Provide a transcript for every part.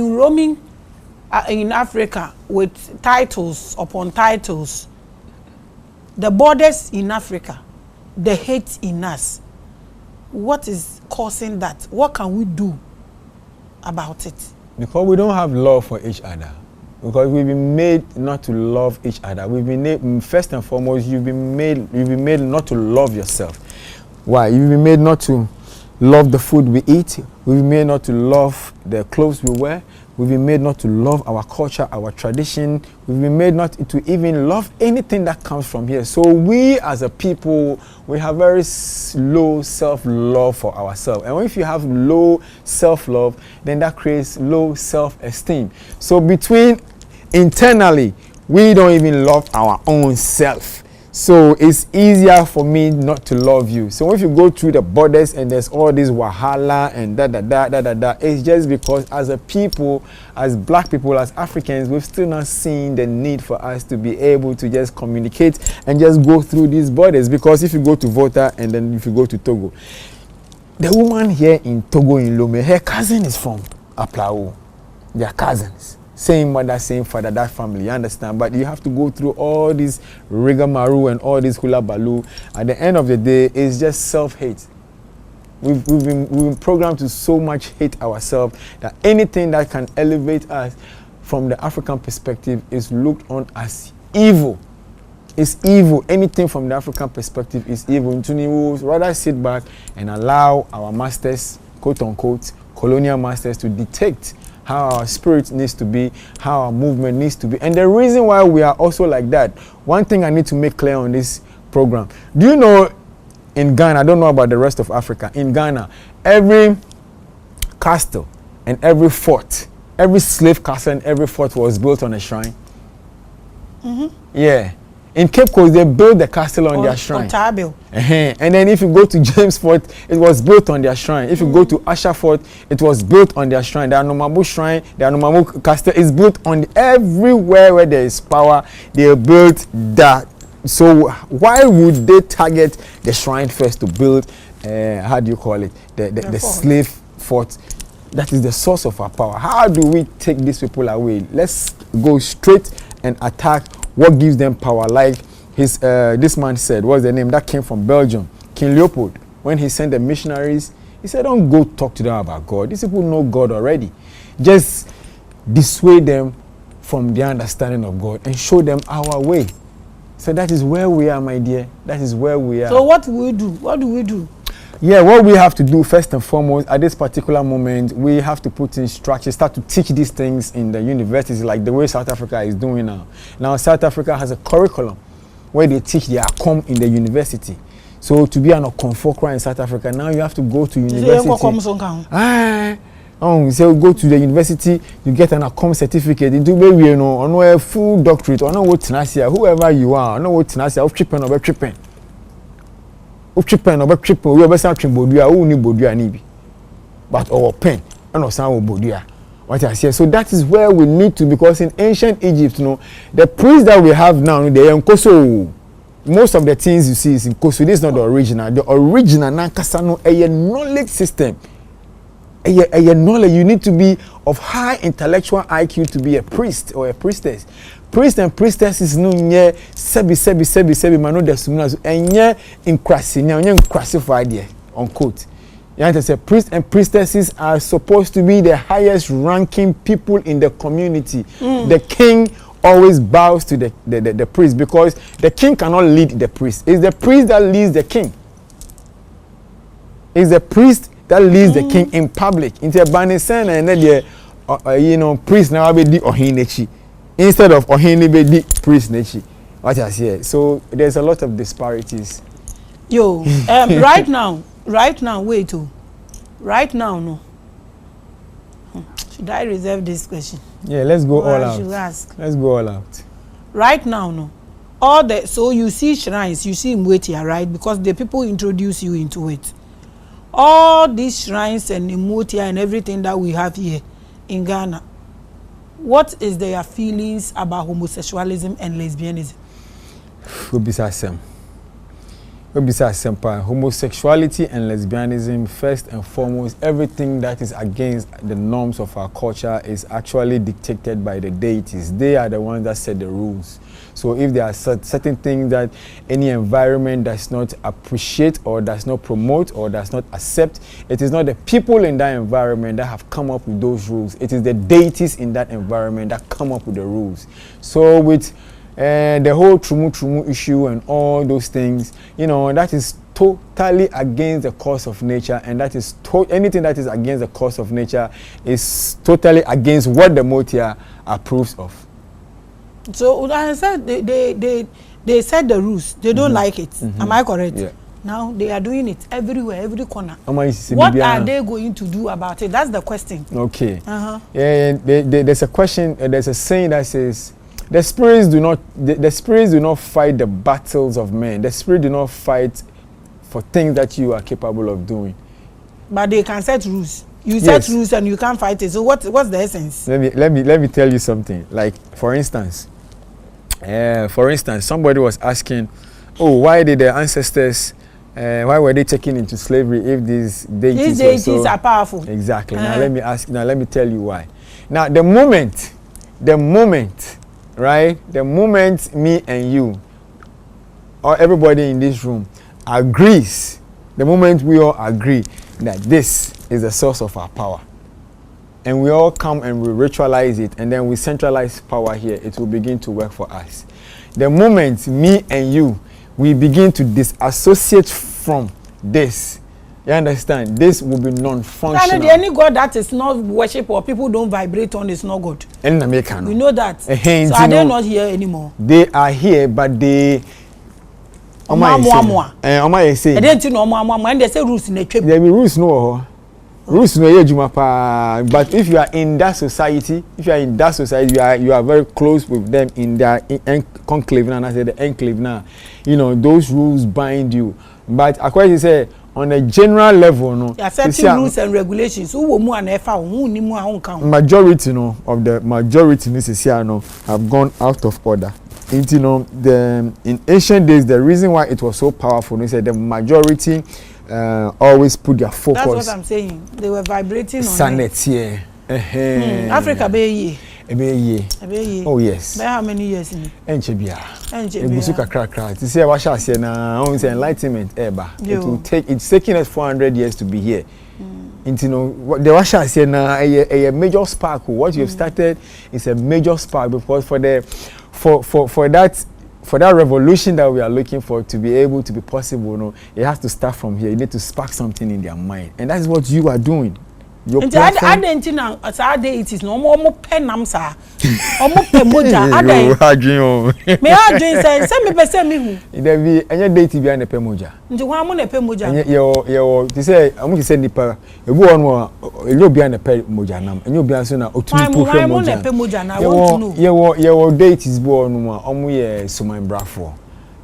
roaming in Africa with titles upon titles, the borders in Africa, the hate in us. What is causing that? What can we do about it? Because we don't have love for each other. Because we've been made not to love each other. We've been made, first and foremost, you've been made not to love yourself. Why? You've been made not to love the food we eat. We've been made not to love the clothes we wear. We've been made not to love our culture, our tradition. We've been made not to even love anything that comes from here. So we as a people, we have very low self-love for ourselves. And if you have low self-love, then that creates low self-esteem. So internally, we don't even love our own self. So it's easier for me not to love you. So if you go through the borders and there's all this wahala and it's just because as a people, as black people, as Africans, we've still not seen the need for us to be able to just communicate and just go through these borders. Because if you go to Volta and then if you go to Togo, the woman here in Togo in Lome, her cousin is from Aplao. They are cousins. Same mother, same father, that family, you understand? But you have to go through all this rigmarole and all this hula baloo. At the end of the day, it's just self-hate. We've been programmed to so much hate ourselves that anything that can elevate us from the African perspective is looked on as evil. It's evil. Anything from the African perspective is evil. We will rather sit back and allow our masters, quote unquote, colonial masters to dictate how our spirit needs to be, how our movement needs to be. And the reason why we are also like that, one thing I need to make clear on this program. Do you know in Ghana, I don't know about the rest of Africa, in Ghana, every castle and every fort, every slave castle and every fort was built on a shrine? Mm-hmm. Yeah. In Cape Coast, they built the castle on their shrine. And then if you go to James Fort, it was built on their shrine. If you go to Asha Fort, it was built on their shrine. The Anomabu shrine, the Anomabu castle is built on everywhere where there is power. They built that. So why would they target the shrine first to build? How do you call it? The slave fort. That is the source of our power. How do we take these people away? Let's go straight and attack what gives them power. Like this man said, what's the name? That came from Belgium. King Leopold, when he sent the missionaries, he said, don't go talk to them about God. These people know God already. Just dissuade them from their understanding of God and show them our way. So that is where we are, my dear. That is where we are. So what do we do? What do we do? Yeah, what we have to do first and foremost at this particular moment, we have to put in structure, start to teach these things in the universities like the way South Africa is doing now. Now South Africa has a curriculum where they teach the Akom in the university. So to be an Okomfokra in South Africa, now you have to go to university. So go to the university, you get an Akom certificate. It will be, you know, on a full doctorate, on what tenacia, whoever you are, on what tenacia, of tripping or tripping. Tripping or tripping, we have something bodia, who need bodia nibi. But our pen, and or sound bodia. What I say. So that is where we need to, because in ancient Egypt, you know, the priests that we have now, they are in Koso. Most of the things you see is in Koso. This is not the original. The original Nankasano, a knowledge system. A knowledge, you need to be of high intellectual IQ to be a priest or a priestess. Priest and priestesses no nye sebi mano de sumuna enye inkrasi nya onye inkrasified there unquote. You have to say priests and priestesses are supposed to be the highest ranking people in the community. The king always bows to the priest because the king cannot lead the priest. It's the priest that leads the king. It's the priest that leads the king in public. Into Banisen and then you know priest now be di ohinechi. Instead of Ohinibedi priest nechi. What I say. So there's a lot of disparities. Yo, right now, wait oh. Right now, no. Should I reserve this question? Yeah, let's go all out. Should ask? Let's go all out. Right now, no. So you see shrines, you see Mwetia, right? Because the people introduce you into it. All these shrines and Mwetia and everything that we have here in Ghana. What is their feelings about homosexualism and lesbianism? Besides simple, homosexuality and lesbianism, first and foremost, everything that is against the norms of our culture is actually dictated by the deities. They are the ones that set the rules. So if there are certain things that any environment does not appreciate or does not promote or does not accept, it is not the people in that environment that have come up with those rules. It is the deities in that environment that come up with the rules. So with the whole trumu issue and all those things, you know, that is totally against the course of nature, and that is anything that is against the course of nature is totally against what the Motia approves of. So I said they set the rules. They don't like it. Am I correct? Yeah. Now they are doing it everywhere, every corner. What are they going to do about it? That's the question. Okay. Yeah. There's a question. There's a saying that says, the spirits do not fight the battles of men. The spirits do not fight for things that you are capable of doing. But they can set rules. You set rules and you can't fight it. So what's the essence? Let me tell you something. Like for instance, somebody was asking, oh, why did the ancestors why were they taken into slavery if these deities are powerful? Exactly. Now let me tell you why. Now the moment me and you or everybody in this room agrees, the moment we all agree that this is the source of our power, and we all come and we ritualize it, and then we centralize power here, it will begin to work for us. The moment me and you, we begin to disassociate from this, you understand, this will be non-functional. Any God that is not worship or people don't vibrate on is not God. We know that. So are they not here anymore? They are here, but they say and they say rules in a trip. There be rules no. Rules no but if you are in that society, you are very close with them in their conclave, and I say the enclave now, you know, those rules bind you. But according to say on a general level, no, there are certain rules and regulations. Majority of the majority have gone out of order. And, you know, in ancient days, the reason why it was so powerful, they said the majority always put their focus. That's what I'm saying. They were vibrating on it. Africa be oh yes. By how many years in it? Enlightenment it's taking us 400 years to be here. You know, the Russia say now a major spark. What you have started is a major spark, because for that revolution that we are looking for to be able to be possible, no, it has to start from here. You need to spark something in their mind, and that's what you are doing. Your platform. It is no more penam sir. Moja. Me are doing say me who. There be any date behind the pemoja. Nti wa mo na pemoja. Yo to say amu say nipa ebu onu elo behind the pemoja nam. Enyo bia so na otumpu pemoja. Why mo na pemoja na want to know. Yo date is bo onu ma omu ye suman brafo.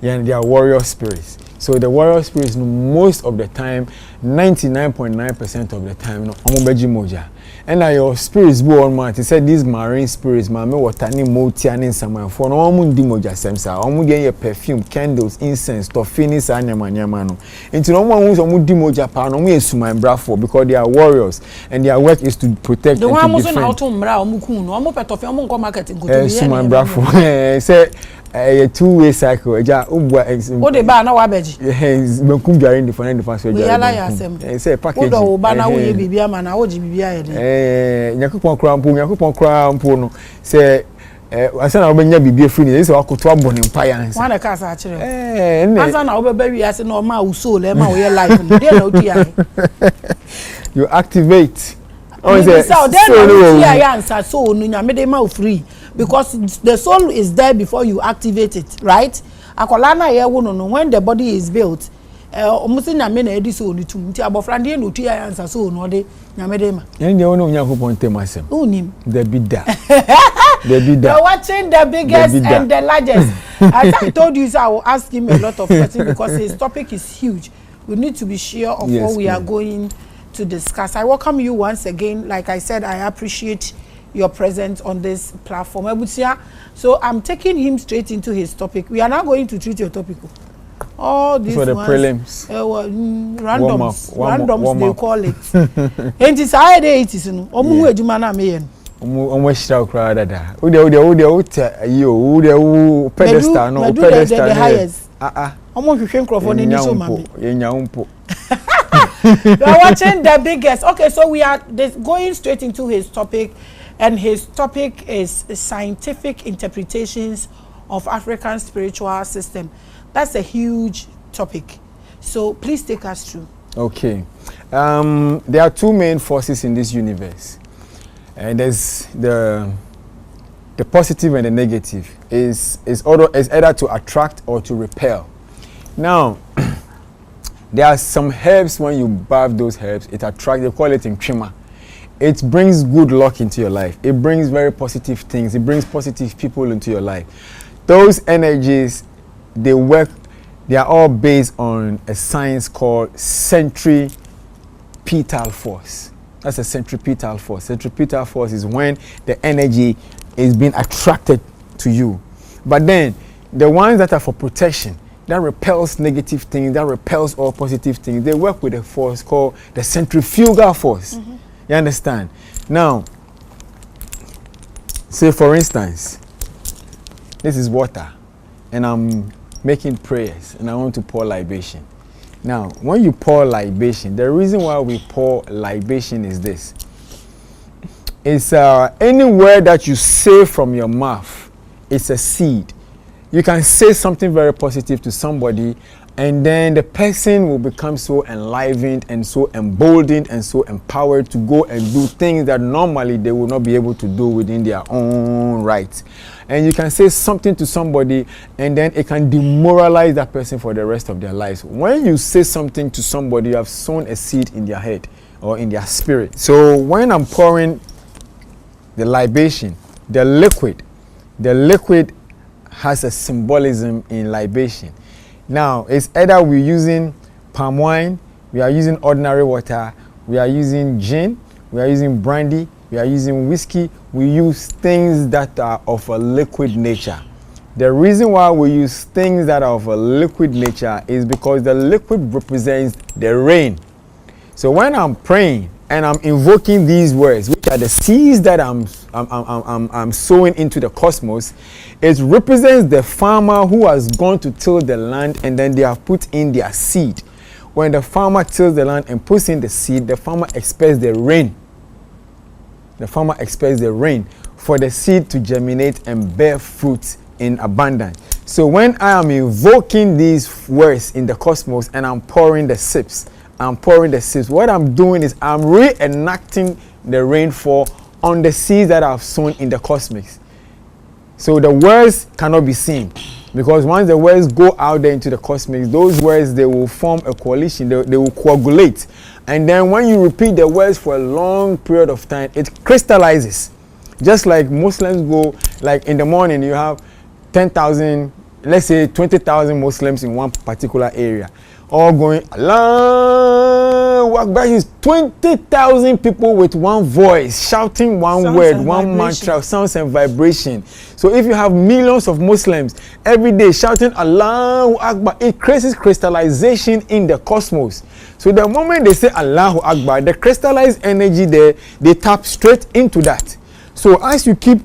Yeah, they are warrior spirits. So the warrior spirits, most of the time, 99.9% of the time, omobeji moja. And your spirits go on man. He said these marine spirits, Maame watani motiani sama. For no omundi moja semsa. Omudi ye perfume, candles, incense, tofinis anyama no. Into no one who's omudi moja pa no me suma brafo, because they are warriors and their work is to protect and to defend. The one who's not to mra omuku no. Omo petofia omo nko marketing ko to suma brafo. Say a two-way cycle. Eja ubwa o de ba na wa beji. Benkum biare in different so eja. We ala ya asem. Say package. O do ba na wo ye bibia ma na wo ji bibia ye de. Nyakopon kra mpo no say asa na obenya bibia free ni say wakoto abone mpaya ansa. Wan na ka sa kire. Asa na obeba wi ase na o ma wo soul e ma wo ye life no. Dey na o ti ai. You activate. Oh, so then so no free, because the soul is there before you activate it, right? Akolana here no when the body is built, almost nyame na edi so nitu nti abofrande no tu answer so no de nyame de ma. Yen de ono nyakopon temasem. Unim. The bidda. The bidda. You're watching the biggest and the largest. As I told you, so I will ask him a lot of questions because his topic is huge. We need to be sure of what we are going to discuss. I welcome you once again. Like I said, I appreciate your presence on this platform. So I'm taking him straight into his topic. We are now going to treat your topic. all these for the ones, prelims. Randoms they call it. And it's high day it is no. Omu edwuma na me yen. Omu shira crowd dada. Ude pedestal no pedestal. The highest. Omu hwehwe nkrofo na ni so mame. Yenya umpo. We are watching the biggest. Okay, so we are going straight into his topic, and his topic is scientific interpretations of African spiritual system. That's a huge topic. So please take us through. Okay. There are two main forces in this universe. And there's the positive and the negative. Is either to attract or to repel. Now, there are some herbs, when you bath those herbs, it attracts, they call it intrima. It brings good luck into your life. It brings very positive things. It brings positive people into your life. Those energies, they work, they are all based on a science called centripetal force. That's a centripetal force. Centripetal force is when the energy is being attracted to you. But then, the ones that are for protection, that repels negative things, that repels all positive things, they work with a force called the centrifugal force. Mm-hmm. You understand? Now, say for instance, this is water, and I'm making prayers, and I want to pour libation. Now, when you pour libation, the reason why we pour libation is this. It's any word that you say from your mouth, it's a seed. You can say something very positive to somebody, and then the person will become so enlivened and so emboldened and so empowered to go and do things that normally they will not be able to do within their own right. And you can say something to somebody, and then it can demoralize that person for the rest of their lives. When you say something to somebody, you have sown a seed in their head or in their spirit. So when I'm pouring the libation, the liquid has a symbolism in libation. Now, it's either we're using palm wine, we are using ordinary water, we are using gin, we are using brandy, we are using whiskey. We use things that are of a liquid nature. The reason why we use things that are of a liquid nature is because the liquid represents the rain. So when I'm praying and I'm invoking these words, which are the seeds that I'm sowing into the cosmos, it represents the farmer who has gone to till the land, and then they have put in their seed. When the farmer tills the land and puts in the seed, the farmer expects the rain. The farmer expects the rain for the seed to germinate and bear fruit in abundance. So when I am invoking these words in the cosmos and I'm pouring the sips, what I'm doing is I'm reenacting the rainfall on the seeds that I've sown in the cosmos. So the words cannot be seen, because once the words go out there into the cosmos, those words, they will form a coalition, they will coagulate. And then when you repeat the words for a long period of time, it crystallizes. Just like Muslims go, like in the morning you have 10,000, let's say 20,000 Muslims in one particular area, all going Allahu Akbar. Is 20,000 people with one voice shouting one sounds word, one mantra, sounds and vibration. So if you have millions of Muslims every day shouting Allahu Akbar, it creates crystallization in the cosmos. So the moment they say Allahu Akbar, the crystallized energy there, they tap straight into that. So as you keep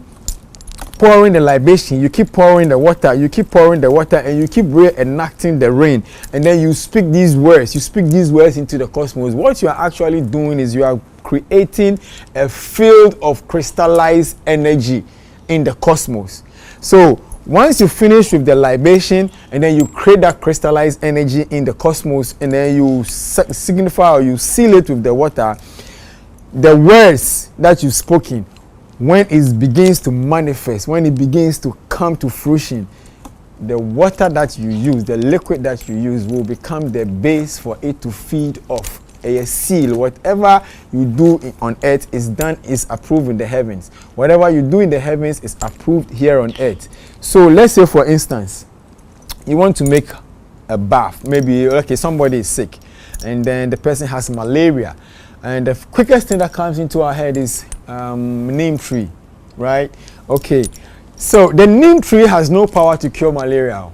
pouring the libation, you keep pouring the water, and you keep reenacting the rain, and then you speak these words into the cosmos. What you are actually doing is you are creating a field of crystallized energy in the cosmos. So once you finish with the libation, and then you create that crystallized energy in the cosmos, and then you signify or you seal it with the water, the words that you've spoken, when it begins to manifest, when it begins to come to fruition, the water that you use, the liquid that you use, will become the base for it to feed off. A seal. Whatever you do on earth is approved in the heavens. Whatever you do in the heavens is approved here on earth. So let's say, for instance, you want to make a bath. Maybe, okay, somebody is sick, and then the person has malaria. And the quickest thing that comes into our head is neem tree, right? Okay, so the neem tree has no power to cure malaria.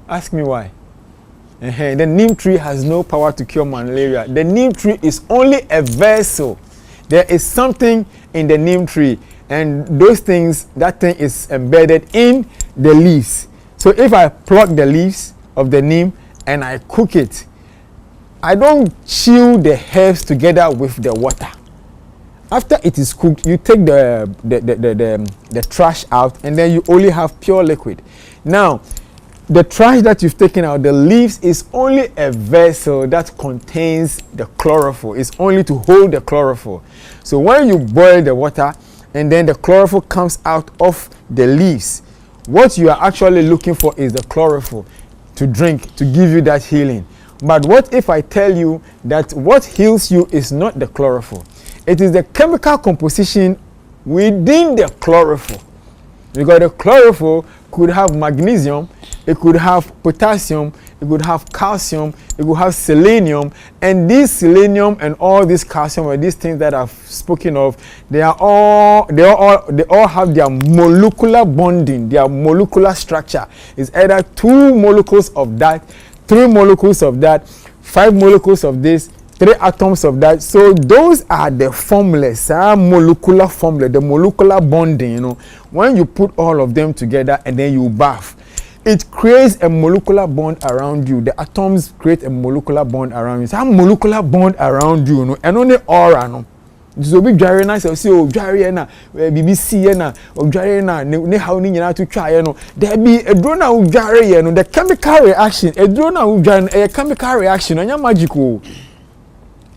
Ask me why. The neem tree has no power to cure malaria. The neem tree is only a vessel. There is something in the neem tree, and those things, that thing is embedded in the leaves. So if I pluck the leaves of the neem and I cook it, I don't chill the herbs together with the water. After it is cooked, you take the trash out, and then you only have pure liquid. Now, the trash that you've taken out, the leaves, is only a vessel that contains the chlorophyll. It's only to hold the chlorophyll. So when you boil the water and then the chlorophyll comes out of the leaves, what you are actually looking for is the chlorophyll to drink, to give you that healing. But what if I tell you that what heals you is not the chlorophyll? It is the chemical composition within the chlorophyll. Because the chlorophyll could have magnesium, it could have potassium, it could have calcium, it could have selenium, and this selenium and all this calcium or these things that I've spoken of, they all have their molecular bonding, their molecular structure. It's either 2 molecules of that, 3 molecules of that, 5 molecules of this, 3 atoms of that. So those are the formulas, molecular formula, the molecular bonding. You know, when you put all of them together and then you bath, it creates a molecular bond around you. The atoms create a molecular bond around you. Some molecular bond around you, no, and only aura, no. So big dware na say o dware na BBC na o dware na ne how ni nyina to twa ye no there be edro na o dware ye no the chemical reaction edro na o dware a chemical reaction anya magical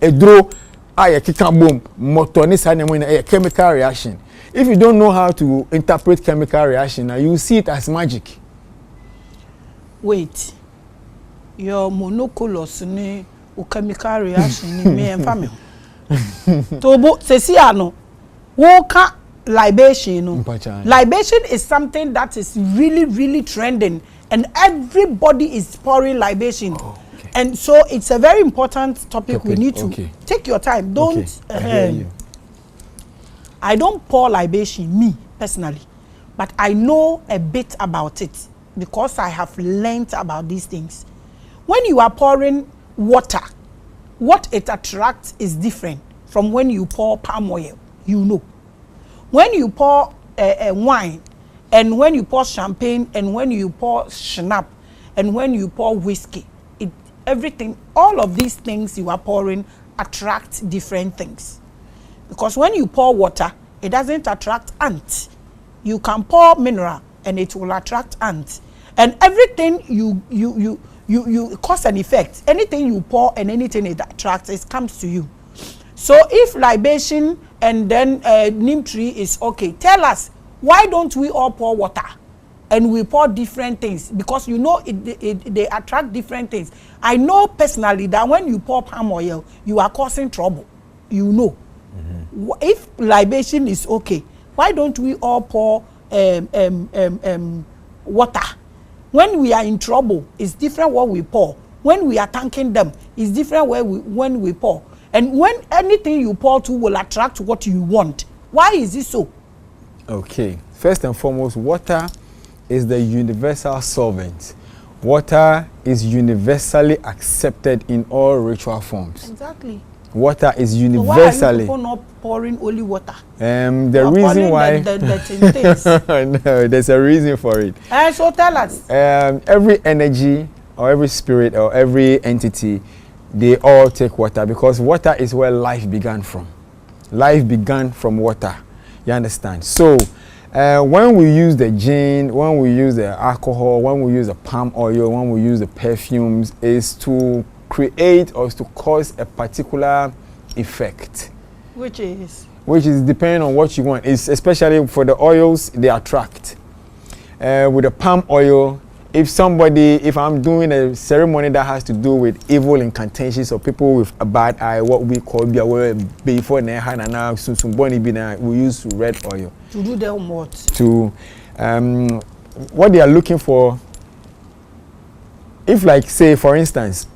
edro aye kika bom motor ni sa nemo na a chemical reaction. If you don't know how to interpret chemical reaction, you see it as magic. Wait, your monoculous ni o chemical reaction ni me en family. Tobo sesiano woka libation no. Libation is something that is really trending, and everybody is pouring libation. Oh, okay. And so it's a very important topic. We need to take your time. Don't I don't pour libation, me personally, but I know a bit about it because I have learned about these things. When you are pouring water, what it attracts is different from when you pour palm oil, you know. When you pour wine, and when you pour champagne, and when you pour schnapps, and when you pour whiskey, everything, all of these things you are pouring attract different things. Because when you pour water, it doesn't attract ants. You can pour mineral, and it will attract ants. And everything you cause an effect. Anything you pour and anything it attracts, it comes to you. So if libation and then neem tree is okay, tell us, why don't we all pour water and we pour different things? Because you know they attract different things. I know personally that when you pour palm oil, you are causing trouble. You know. Mm-hmm. If libation is okay, why don't we all pour water? When we are in trouble, it's different what we pour. When we are thanking them, it's different when we pour. And when anything you pour to will attract what you want. Why is it so? Okay. First and foremost, water is the universal solvent. Water is universally accepted in all ritual forms. Exactly. Water is universally. So why are you people not pouring only water? The reason why. No, there's a reason for it. So tell us. Every energy or every spirit or every entity, they all take water because water is where life began from. Life began from water. You understand? So when we use the gin, when we use the alcohol, when we use the palm oil, when we use the perfumes, is to create or is to cause a particular effect. Which is depending on what you want. It's especially for the oils, they attract. With the palm oil, if I'm doing a ceremony that has to do with evil incantations or people with a bad eye, what we call before we use red oil. To do them what? To what they are looking for. If, like, say for instance,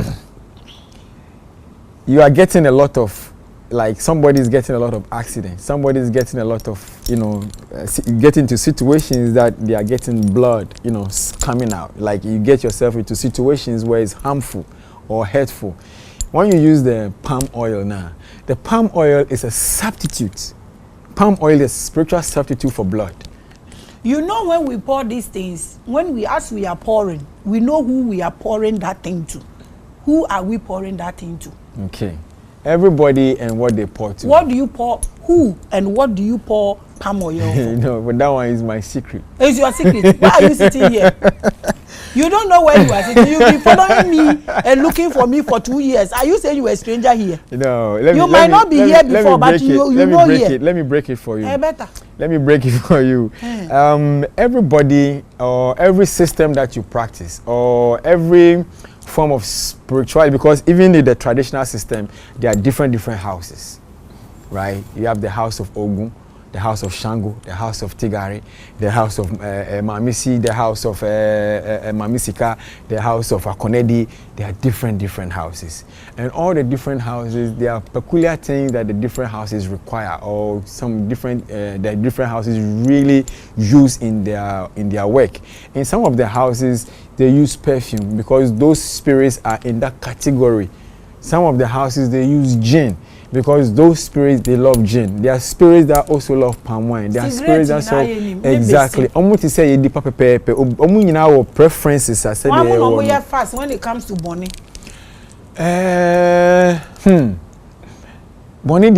you are getting a lot of like somebody's getting a lot of accidents, somebody's getting a lot of, get into situations that they are getting blood, coming out. Like you get yourself into situations where it's harmful or hurtful. When you use the palm oil now, the palm oil is a substitute. Palm oil is a spiritual substitute for blood. When we pour these things, as we are pouring, we know who we are pouring that thing to. Who are we pouring that thing to? Okay. Everybody and what they pour to. What do you pour? Who and what do you pour palm oil for? No, but that one is my secret. It's your secret. Why are you sitting here? You don't know where you are sitting. You've been following me and looking for me for 2 years. Are you saying you are a stranger here? No. You might not be here before, but you know here. Let me break it for you. Better. Let me break it for you. Everybody or every system that you practice or every form of spirituality, because even in the traditional system, there are different houses, right? You have the house of Ogun, the house of Shango, the house of Tigari, the house of Mamisi, the house of Mamisika, the house of Akonedi. There are different houses. And all the different houses, there are peculiar things that the different houses require, or some different, the different houses really use in their work. In some of the houses, they use perfume because those spirits are in that category. Some of the houses, they use gin, because those spirits, they love gin. There are spirits that also love palm wine. There are spirits that so exactly. Almost to say you papa pepe. Our preferences are said. One fast when it comes to Bonnie. Bonnie,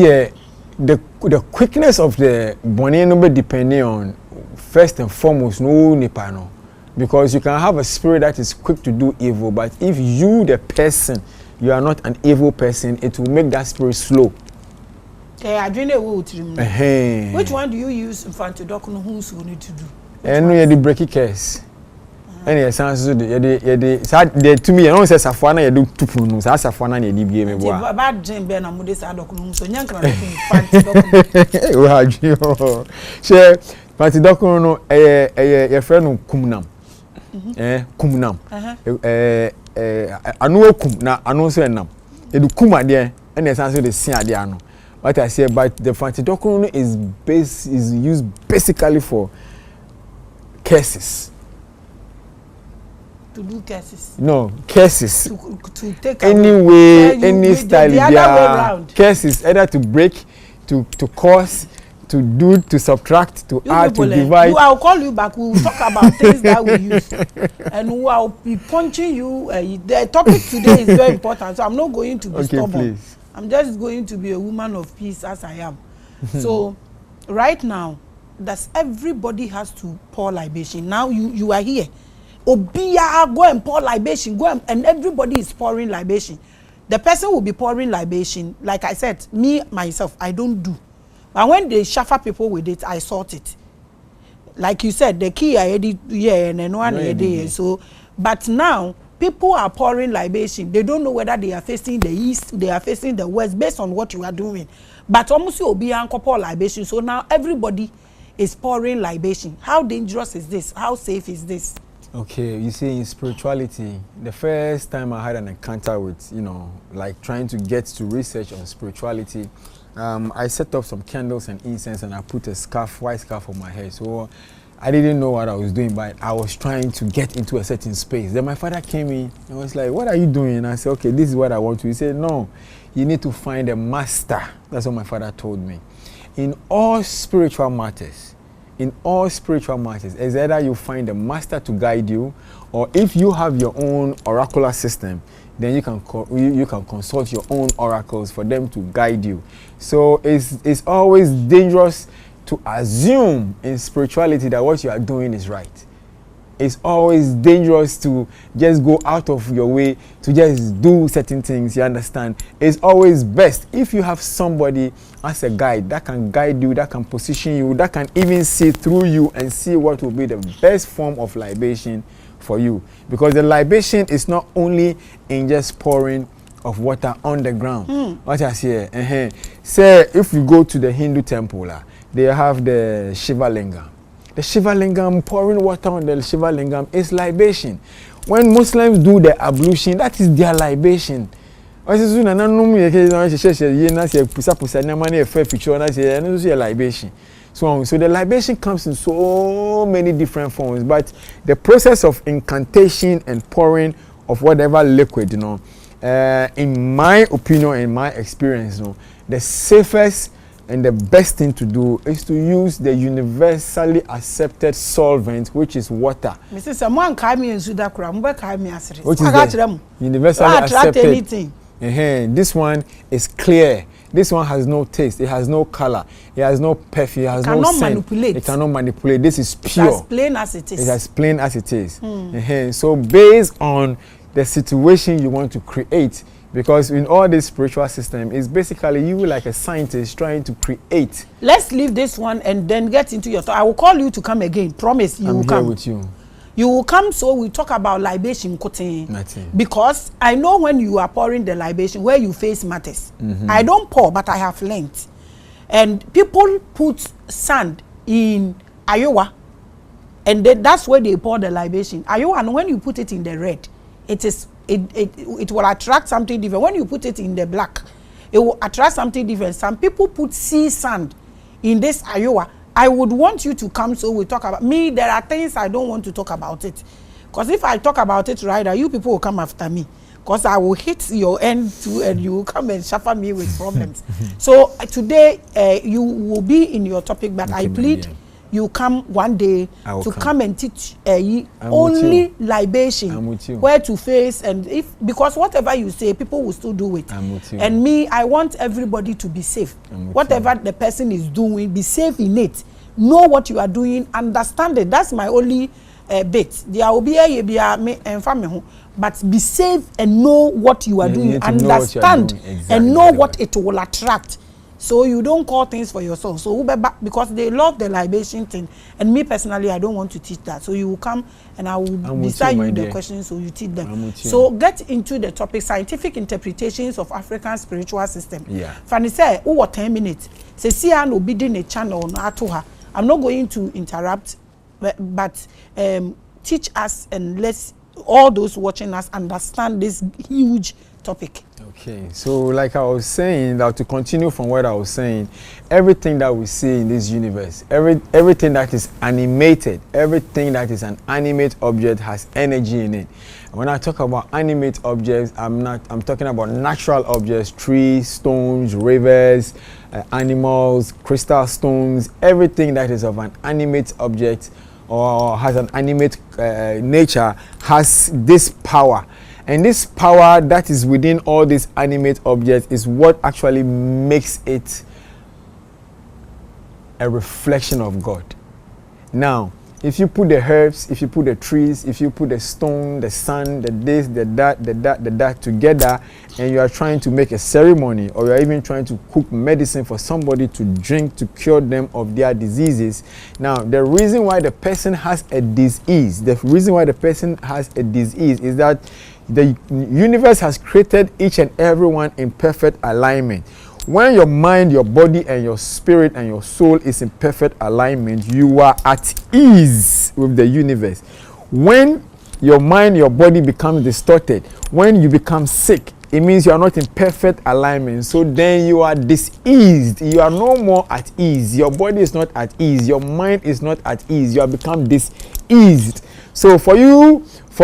the quickness of the Bonnie number depending on first and foremost no nipano, because you can have a spirit that is quick to do evil, but if you the person, you are not an evil person, it will make that spirit slow. Which one do you use in front of Doctor who's we need to do? And we had the breaky case. And it sounds to me, I don't say Safwana, you do two prunes, as Safwana, you give me about Jane Ben and Modest Adocum, so young can share Fancy Doctor, a friend Kumnam. Kumnam. Anuokum na anonso enam edukum ade and the sense of the siadiano. What I say about the Fancy is used basically for curses. To do curses. No, curses. To take any way, any style. The other way around. Curses either to break, to cause, to do, to subtract, to add, to divide. I'll call you back. We will talk about things that we use, and we will be punching you. The topic today is very important, so I'm not going to be stubborn. Please. I'm just going to be a woman of peace as I am. So, right now, everybody has to pour libation. Now you are here. Obia, go and pour libation. And everybody is pouring libation. The person will be pouring libation. Like I said, myself, I don't do. But when they shuffle people with it, I sort it. Like you said, the key I edit and one idea. So, but now people are pouring libation. They don't know whether they are facing the east, they are facing the west, based on what you are doing. But almost you'll be pour libation. So now everybody is pouring libation. How dangerous is this? How safe is this? Okay, you see, in spirituality, the first time I had an encounter with, like trying to get to research on spirituality, I set up some candles and incense and I put a white scarf on my head. So I didn't know what I was doing, but I was trying to get into a certain space. Then my father came in and was like, "What are you doing?" And I said, "Okay, this is what I want to." He said, "No, you need to find a master." That's what my father told me. In all spiritual matters, it's either you find a master to guide you, or if you have your own oracular system, then you can consult your own oracles for them to guide you. So it's always dangerous to assume in spirituality that what you are doing is right. It's always dangerous to just go out of your way to just do certain things, you understand? It's always best if you have somebody as a guide that can guide you, that can position you, that can even see through you and see what will be the best form of libation for you. Because the libation is not only in just pouring of water on the ground. What I say, say if you go to the Hindu temple, they have the Shiva Lingam. The Shiva Lingam, pouring water on the Shiva Lingam is libation. When Muslims do the ablution, that is their libation. I say na nanum ye ke na she ye na say pusa na man e fa feature na say no so libation. So the libation comes in so many different forms, but the process of incantation and pouring of whatever liquid, you know, in my opinion, in my experience, you know, the safest and the best thing to do is to use the universally accepted solvent, which is water. Mr. Someone came me in Sudakura, which is the universally accepted. This one is clear. This one has no taste. It has no color. It has no perfume. It has no scent. Manipulate. It cannot manipulate. This is pure. It's as plain as it is. It's as plain as it is. So based on the situation you want to create, because in all this spiritual system, it's basically you like a scientist trying to create. Let's leave this one and then get into your thought. I will call you to come again. Promise you will come. I'm here with you. You will come, so we talk about libation. Because I know when you are pouring the libation, where you face matters. I don't pour, but I have learned. And people put sand in Iowa, and that's where they pour the libation. Iowa, and when you put it in the red, it will attract something different. When you put it in the black, it will attract something different. Some people put sea sand in this Iowa. I would want you to come so we talk about me. There are things I don't want to talk about it, because if I talk about it right, you people will come after me, because I will hit your end too, and you will come and suffer me with problems. So today you will be in your topic, but I plead you come one day to come and teach only libation, where to face, and because whatever you say, people will still do it. And me, I want everybody to be safe. Whatever the person is doing, be safe in it. Know what you are doing, understand it. That's my only bit. There will be but be safe and know what you are doing, understand and know what it will attract. So you don't call things for yourself. So because they love the libation thing, and me personally, I don't want to teach that. So you will come and I will decide you the questions, so you teach them. So get into the topic: scientific interpretations of African spiritual system. Fanny say, "Oh, 10 minutes." Say, "See, I no bidding a channel no to her." I'm not going to interrupt, but teach us and let's all those watching us understand this huge topic. Okay, so like I was saying, that to continue from what I was saying, everything that we see in this universe, everything that is animated, everything that is an animate object has energy in it. And when I talk about animate objects, I'm talking about natural objects, trees, stones, rivers, animals, crystal stones, everything that is of an animate object or has an animate nature has this power. And this power that is within all these animate objects is what actually makes it a reflection of God. Now, if you put the herbs, if you put the trees, if you put the stone, the sun, the this, the that together, and you are trying to make a ceremony, or you are even trying to cook medicine for somebody to drink to cure them of their diseases. Now, the reason why the person has a disease, is that the universe has created each and everyone in perfect alignment. When your mind, your body, and your spirit and your soul is in perfect alignment, you are at ease with the universe. When your mind, your body becomes distorted, when you become sick, it means you are not in perfect alignment. So then you are diseased. You are no more at ease. Your body is not at ease. Your mind is not at ease. You have become diseased. So for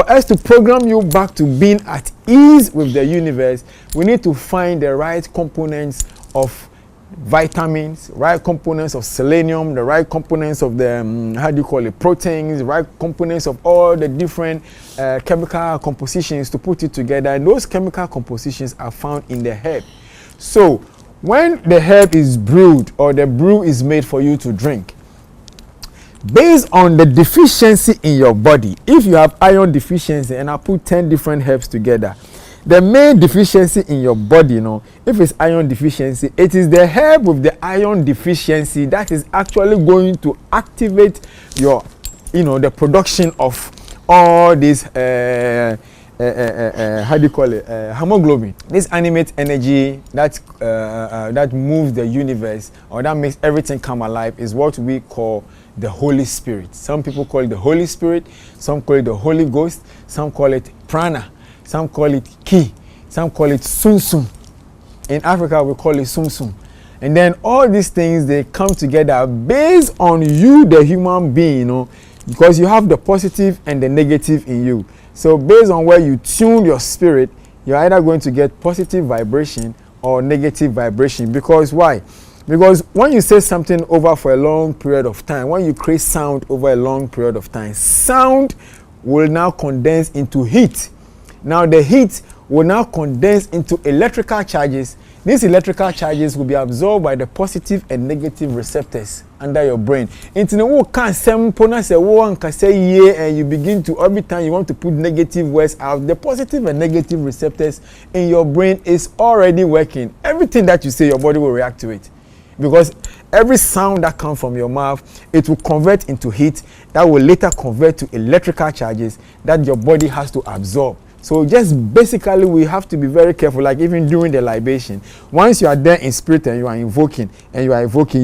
us to program you back to being at ease with the universe, we need to find the right components of vitamins, right components of selenium, the right components of the proteins, the right components of all the different chemical compositions to put it together. And those chemical compositions are found in the herb. So when the herb is brewed or the brew is made for you to drink, based on the deficiency in your body, if you have iron deficiency, and I put 10 different herbs together, the main deficiency in your body, if it's iron deficiency, it is the herb with the iron deficiency that is actually going to activate your, the production of all these, hemoglobin. This animate energy that moves the universe, or that makes everything come alive, is what we call the Holy Spirit. Some people call it the Holy Spirit, some call it the Holy Ghost, some call it prana, some call it ki. Some call it sum. In Africa, we call it sum. And then all these things, they come together based on you, the human being, you know, because you have the positive and the negative in you. So based on where you tune your spirit, you're either going to get positive vibration or negative vibration. Because why? Because when you say something over for a long period of time, when you create sound over a long period of time, sound will now condense into heat. Now the heat will now condense into electrical charges. These electrical charges will be absorbed by the positive and negative receptors under your brain. Into the can say one can say yeah, and you begin to every time you want to put negative words out, the positive and negative receptors in your brain is already working. Everything that you say, your body will react to it. Because every sound that comes from your mouth, it will convert into heat that will later convert to electrical charges that your body has to absorb. So just basically we have to be very careful, like even during the libation. Once you are there in spirit and you are invoking, you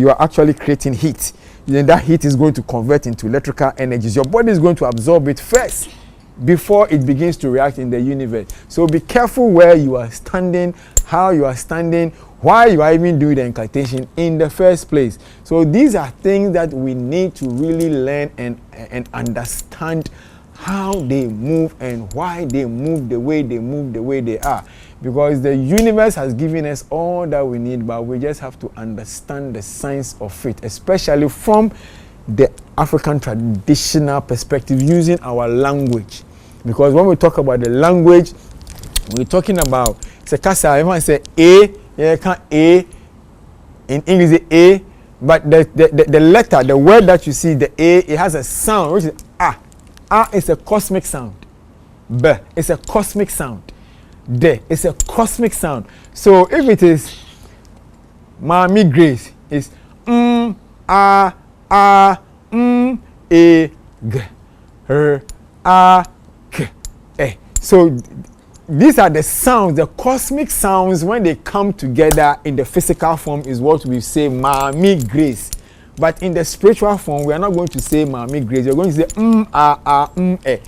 are actually creating heat. Then that heat is going to convert into electrical energies. Your body is going to absorb it first before it begins to react in the universe. So be careful where you are standing, how you are standing, why you are even doing the incantation in the first place. So these are things that we need to really learn and understand how they move and why they move the way they are. Because the universe has given us all that we need, but we just have to understand the science of it, especially from the African traditional perspective, using our language. Because when we talk about the language, we're talking about Sekasa. Everyone say A, yeah, can A in English A, but the letter, the word that you see, the A, it has a sound which is A. A is a cosmic sound. B is a cosmic sound. D is a cosmic sound. So if it is Maame Grace, it's A E G R A K E. So these are the sounds, the cosmic sounds. When they come together in the physical form is what we say Maame Grace. But in the spiritual form, we are not going to say Maame Grace. You're going to say e.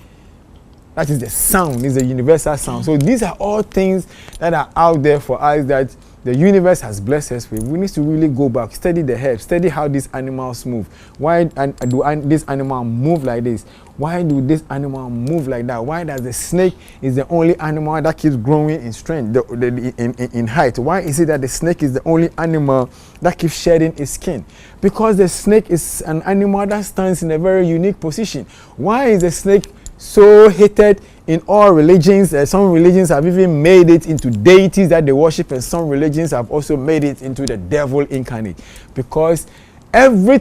That is the sound, is a universal sound. So these are all things that are out there for us that the universe has blessed us with. We need to really go back, study the herbs, study how these animals move. Why do this animal move like this? Why do this animal move like that? Why does the snake is the only animal that keeps growing in strength, in height? Why is it that the snake is the only animal that keeps shedding its skin? Because the snake is an animal that stands in a very unique position. Why is the snake so hated in all religions? Some religions have even made it into deities that they worship, and some religions have also made it into the devil incarnate. Because every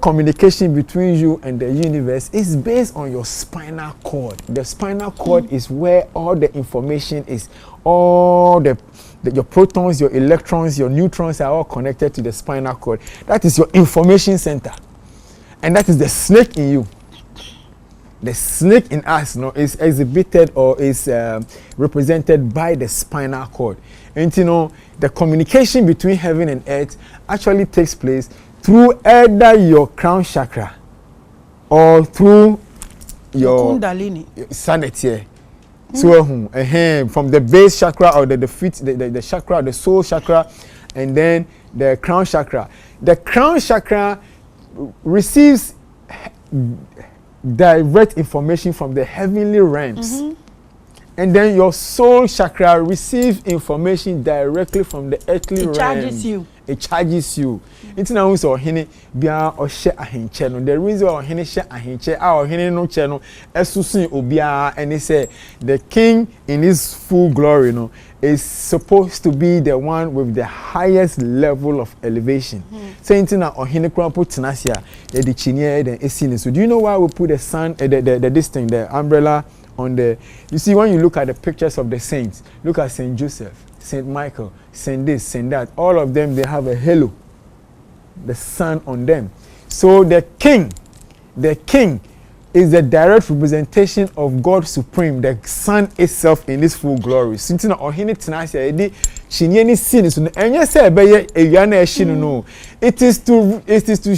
communication between you and the universe is based on your spinal cord. The spinal cord is where all the information is. All your protons, your electrons, your neutrons are all connected to the spinal cord. That is your information center. And that is the snake in you. The snake in us, is exhibited or is represented by the spinal cord. And the communication between heaven and earth actually takes place through either your crown chakra or through your Kundalini. sanity. So from the base chakra or the feet, the chakra, the soul chakra, and then the crown chakra. The crown chakra receives direct information from the heavenly realms. And then your soul chakra receives information directly from the earthly realms. It charges you. It charges you. It's now so hene bia o she ahenche no. The reason why hene she ahenche or hene no che no esusun obia and he say the king in his full glory is supposed to be the one with the highest level of elevation. Saying na o hene kra put nasia e di chinie den esine. So do you know why we put the sun this thing, the umbrella on the, you see, when you look at the pictures of the saints, look at Saint Joseph, Saint Michael, Saint this, Saint that, all of them, they have a halo, the sun on them. So the king is the direct representation of God Supreme, the sun itself in this full glory. Since it is to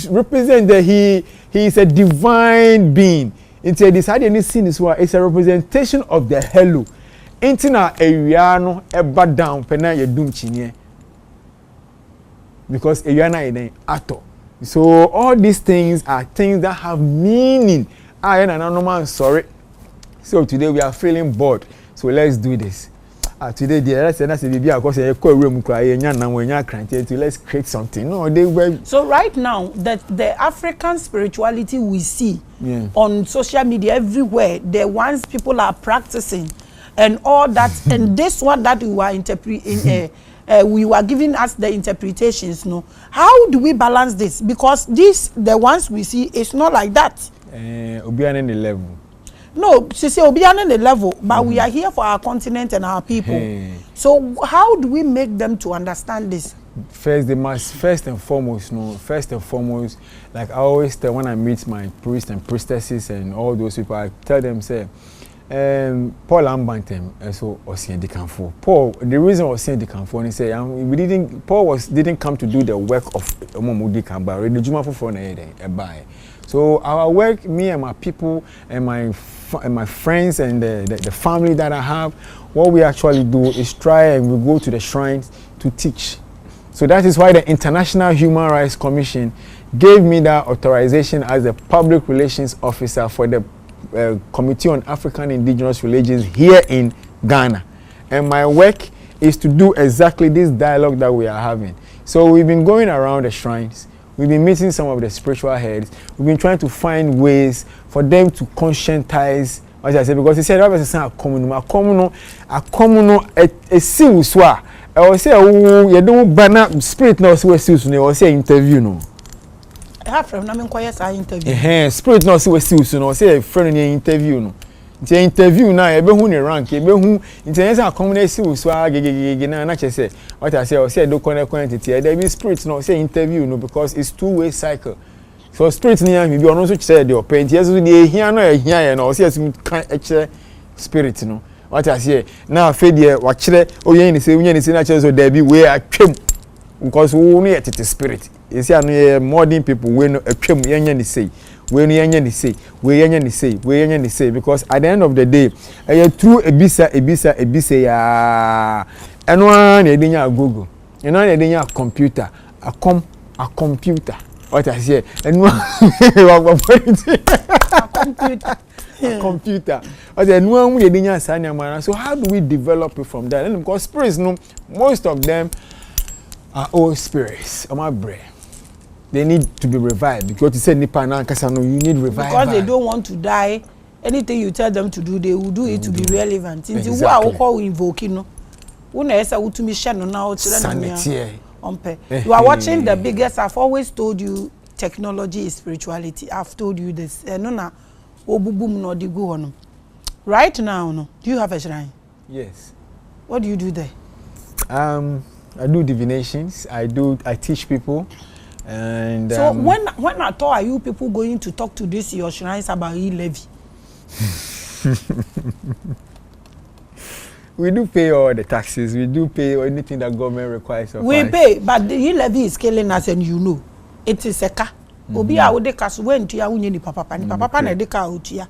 represent that he is a divine being. It's a decided any sin is what it's a representation of the halo. Intina area no eba down pena ye dum chinye. Because area na eden ato. So all these things are things that have meaning. I am normal sorry. So today we are feeling bored. So let's do this. Today let's create something. No, they were. So right now, the African spirituality we see on social media everywhere, the ones people are practicing, and all that, and this one that we were interpreting, we were giving us the interpretations. No, how do we balance this? Because the ones we see, it's not like that. Obiane the level. No, she say Obiane the level, but we are here for our continent and our people. So how do we make them to understand this? First, they must first and foremost, like I always tell when I meet my priests and priestesses and all those people, I tell them, say, Paul Ambantem, so Osien Decanfo. Paul, the reason Osien Decanfo, he say, Paul didn't come to do the work of Omomudi Kamba, the Juma for buy. So our work, me and my people and my friends and the family that I have, what we actually do is try and we go to the shrines to teach. So that is why the International Human Rights Commission gave me that authorization as a public relations officer for the Committee on African Indigenous Religions here in Ghana. And my work is to do exactly this dialogue that we are having. So we've been going around the shrines. We've been meeting some of the spiritual heads. We've been trying to find ways for them to conscientize, as I said, because they said, a communal, a sin swa. I was say, oh, you don't ban spirit now, so we or say interview no. I have from Namin Quiet interview. Spirit now, so we say a friend in interview no. The interview now, ebe hu ne rank, ebe hu international community so na na say what I say do connect entity there be spirit no say interview no because it's two-way cycle. So spirit ni am be ono so say the open yes so the ehia no ehia no say kan eche spirit no what I say now fe there wa kire oyen ni say na kire so there be we atwam because we no yet spirit you see no modern people we no atwam yenya ni say we say because at the end of the day through ebisa ya eno an e dinya google you know e dinya computer a computer what I say eno computer what eno an e dinya sanya man. So how do we develop it from that? And because spirits no most of them are old spirits on my brain. They need to be revived because you said Nipa na Kasano, you need revival. Because they don't want to die. Anything you tell them to do, they will do it to be relevant. Exactly. You are watching the biggest. I've always told you technology is spirituality. I've told you this. Right now, no. Do you have a shrine? Yes. What do you do there? I do divinations. I teach people. And so when at all are you people going to talk to this your shrines about e-levy? We do pay all the taxes. We do pay anything that government requires of us. We pay, but the e-levy is killing us, and you know it is a car. Obi a wode kaso when to ya unye ni papa na de ka otua.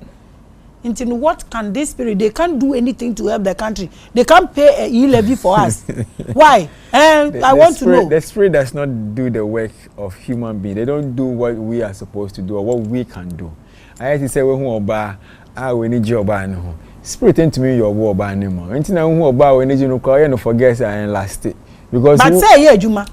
Into what can this spirit? They can't do anything to help the country. They can't pay a e-levy for us. Why? And I want to know. The spirit does not do the work of human being. They don't do what we are supposed to do or what we can do. I have to say we oba we need your oba no. Spirit tend to me your oba anymore. Until now who oba we need you no call you no forget and last it. Because but say ye juma.